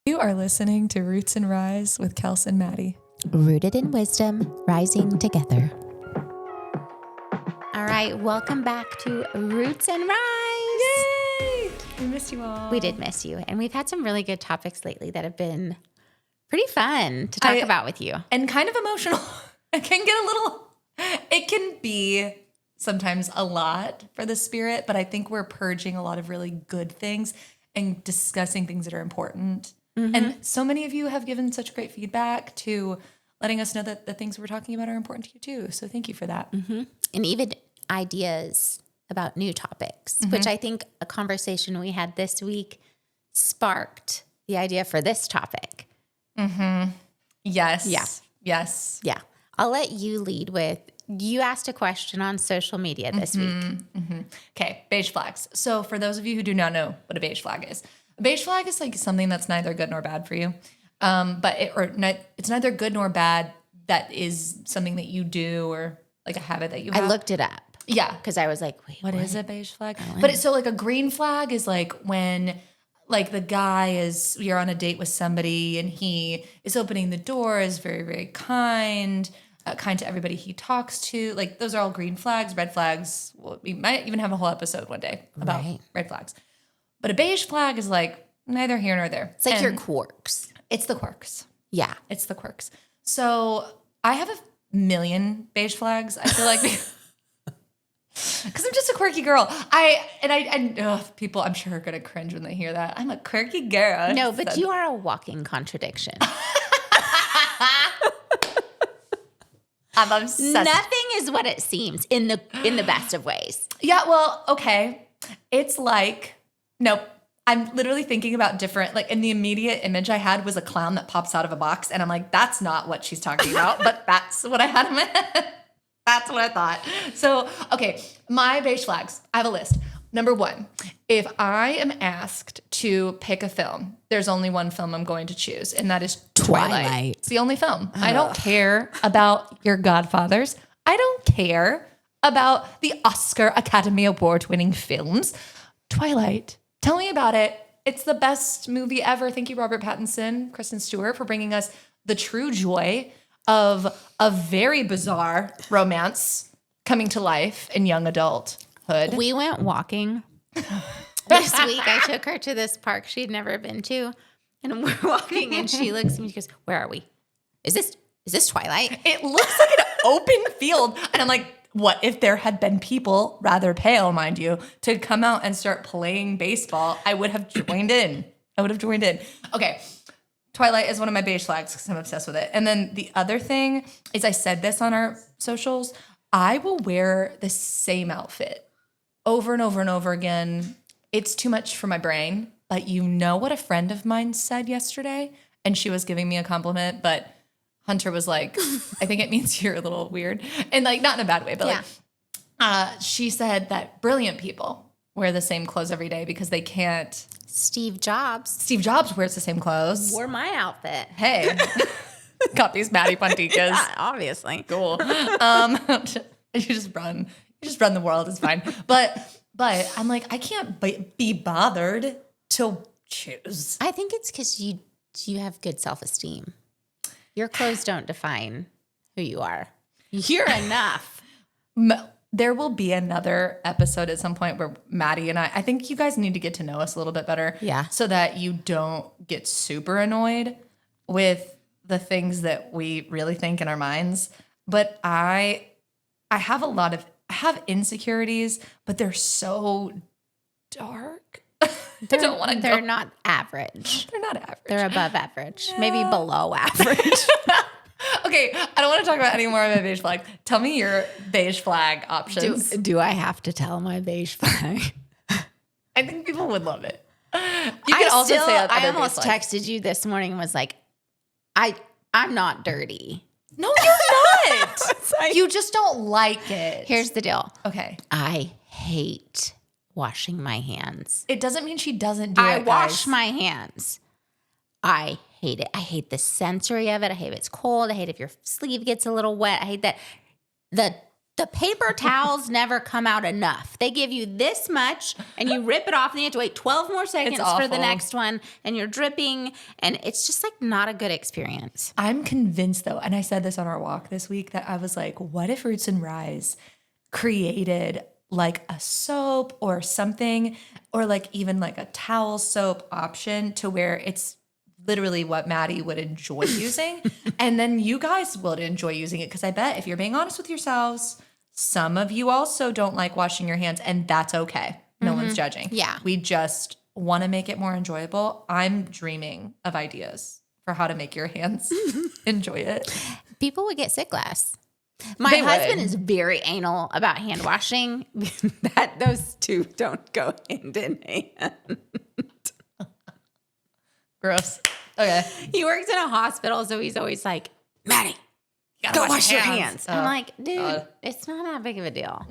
You are listening to Roots and Rise with Kelsey and Madi. Rooted in wisdom, rising together. All right, welcome back to Roots and Rise. Yay! We missed you all. We did miss you, and we've had some really good topics lately that have been pretty fun to talk about with you. And kind of emotional. It can be sometimes a lot for the spirit, but I think we're purging a lot of really good things and discussing things that are important. Mm-hmm. And so many of you have given such great feedback to letting us know that the things we're talking about are important to you too. So thank you for that. Mm-hmm. And even ideas about new topics, which I think a conversation we had this week sparked the idea for this topic. Mm-hmm. Yes. Yeah. Yes. Yeah. I'll let you lead with, you asked a question on social media this week. Mm-hmm. Okay, beige flags. So for those of you who do not know what a beige flag is, a beige flag is like something that's neither good nor bad for you. It's neither good nor bad. That is something that you do or like a habit that you have. I looked it up. Yeah. Because I was like, wait, what is a beige flag? But so like a green flag is like when like the guy you're on a date with somebody and he is opening the door, is very, very kind to everybody he talks to. Like those are all green flags. Red flags, well, we might even have a whole episode one day about red flags. But a beige flag is like neither here nor there. It's like your quirks. It's the quirks. Yeah. It's the quirks. So I have a million beige flags. I feel like because I'm just a quirky girl. People I'm sure are going to cringe when they hear that. I'm a quirky girl. No, but you are a walking contradiction. I'm obsessed. Nothing is what it seems in the best of ways. Yeah, well, okay. It's like, nope. I'm literally thinking about different, like in the immediate image I had was a clown that pops out of a box. And I'm like, that's not what she's talking about, but that's what I had in my head. That's what I thought. So, okay, my beige flags. I have a list. Number one, if I am asked to pick a film, there's only one film I'm going to choose, and that is Twilight. It's the only film. Ugh. I don't care about your Godfathers. I don't care about the Oscar Academy Award winning films. Twilight. Tell me about it. It's the best movie ever. Thank you, Robert Pattinson, Kristen Stewart, for bringing us the true joy of a very bizarre romance coming to life in young adulthood. We went walking this week. I took her to this park she'd never been to, and we're walking, and she looks at me and she goes, "Where are we? Is this Twilight?" It looks like an open field, and I'm like, what if there had been people, rather pale, mind you, to come out and start playing baseball? I would have joined in. Okay. Twilight is one of my beige flags because I'm obsessed with it. And then the other thing is I said this on our socials. I will wear the same outfit over and over and over again. It's too much for my brain. But you know what a friend of mine said yesterday? And she was giving me a compliment, but Hunter was like, I think it means you're a little weird. And like, not in a bad way, but she said that brilliant people wear the same clothes every day because they can't. Steve Jobs wears the same clothes. Wore my outfit. Hey, got these Madi Punticas. Yeah, obviously. Cool. You just run the world. It's fine. But I'm like, I can't be bothered to choose. I think it's because you have good self-esteem. Your clothes don't define who you are. You're enough. There will be another episode at some point where Madi and I think you guys need to get to know us a little bit better. Yeah. So that you don't get super annoyed with the things that we really think in our minds. But I have I have insecurities, but they're so dark. I don't want to They're not average. They're not average. They're above average. Yeah. Maybe below average. Okay, I don't want to talk about any more of my beige flag. Tell me your beige flag options. Do I have to tell my beige flag? I think people would love it. You can also say I almost texted you this morning and was like, I'm not dirty. No, you're not. You just don't like it. Here's the deal. Okay. I hate washing my hands. It doesn't mean she doesn't do it, I wash my hands. I hate it. I hate the sensory of it. I hate if it's cold. I hate if your sleeve gets a little wet. I hate that. The paper towels never come out enough. They give you this much and you rip it off and you have to wait 12 more seconds for the next one and you're dripping and it's just like not a good experience. I'm convinced though, and I said this on our walk this week, that I was like, what if Roots and Rise created like a soap or something, or like even like a towel soap option to where it's literally what Maddie would enjoy using. And then you guys would enjoy using it. Because I bet if you're being honest with yourselves, some of you also don't like washing your hands, and that's okay. No one's judging. Yeah. We just want to make it more enjoyable. I'm dreaming of ideas for how to make your hands enjoy it. People would get sick less. My husband is very anal about hand washing. Those two don't go hand in hand. Gross. Okay. He works in a hospital, so he's always like, Maddie, you gotta wash your hands. I'm like, dude, it's not that big of a deal.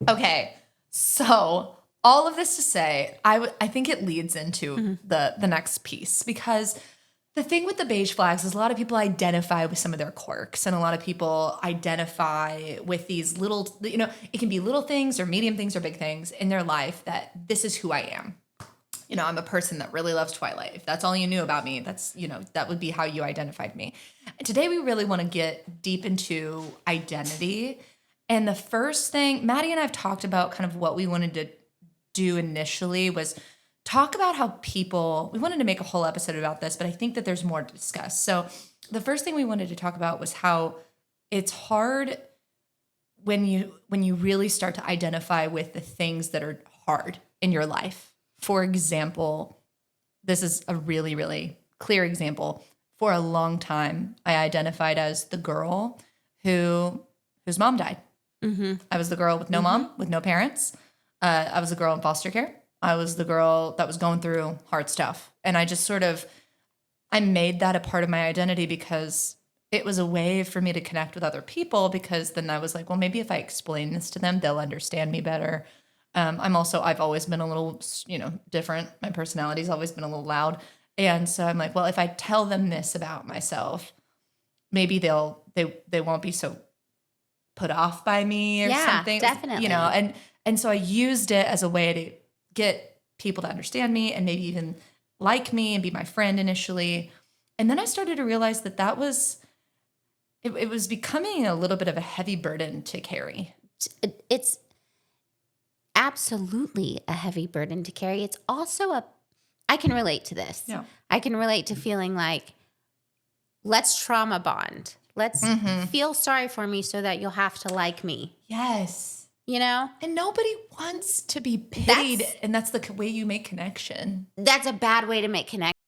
Okay. So all of this to say, I think it leads into the next piece, because the thing with the beige flags is a lot of people identify with some of their quirks, and a lot of people identify with these little, it can be little things or medium things or big things in their life that this is who I am. I'm a person that really loves Twilight. If that's all you knew about me, that's, that would be how you identified me. And today we really want to get deep into identity. And the first thing, Maddie and I have talked about kind of what we wanted to do initially was talk about how we wanted to make a whole episode about this, but I think that there's more to discuss. So the first thing we wanted to talk about was how it's hard when you really start to identify with the things that are hard in your life. For example, this is a really, really clear example. For a long time, I identified as the girl whose mom died. Mm-hmm. I was the girl with no mom, with no parents. I was the girl in foster care. I was the girl that was going through hard stuff. And I just I made that a part of my identity because it was a way for me to connect with other people, because then I was like, well, maybe if I explain this to them, they'll understand me better. I've always been a little, different. My personality's always been a little loud. And so I'm like, well, if I tell them this about myself, maybe they won't be so put off by me or something. Definitely. And so I used it as a way to get people to understand me and maybe even like me and be my friend initially. And then I started to realize that was becoming a little bit of a heavy burden to carry. It's absolutely a heavy burden to carry. It's also I can relate to this. Yeah. I can relate to feeling like, let's trauma bond. Let's feel sorry for me so that you'll have to like me. Yes. And nobody wants to be pitied. And that's the way you make connection. That's a bad way to make connection.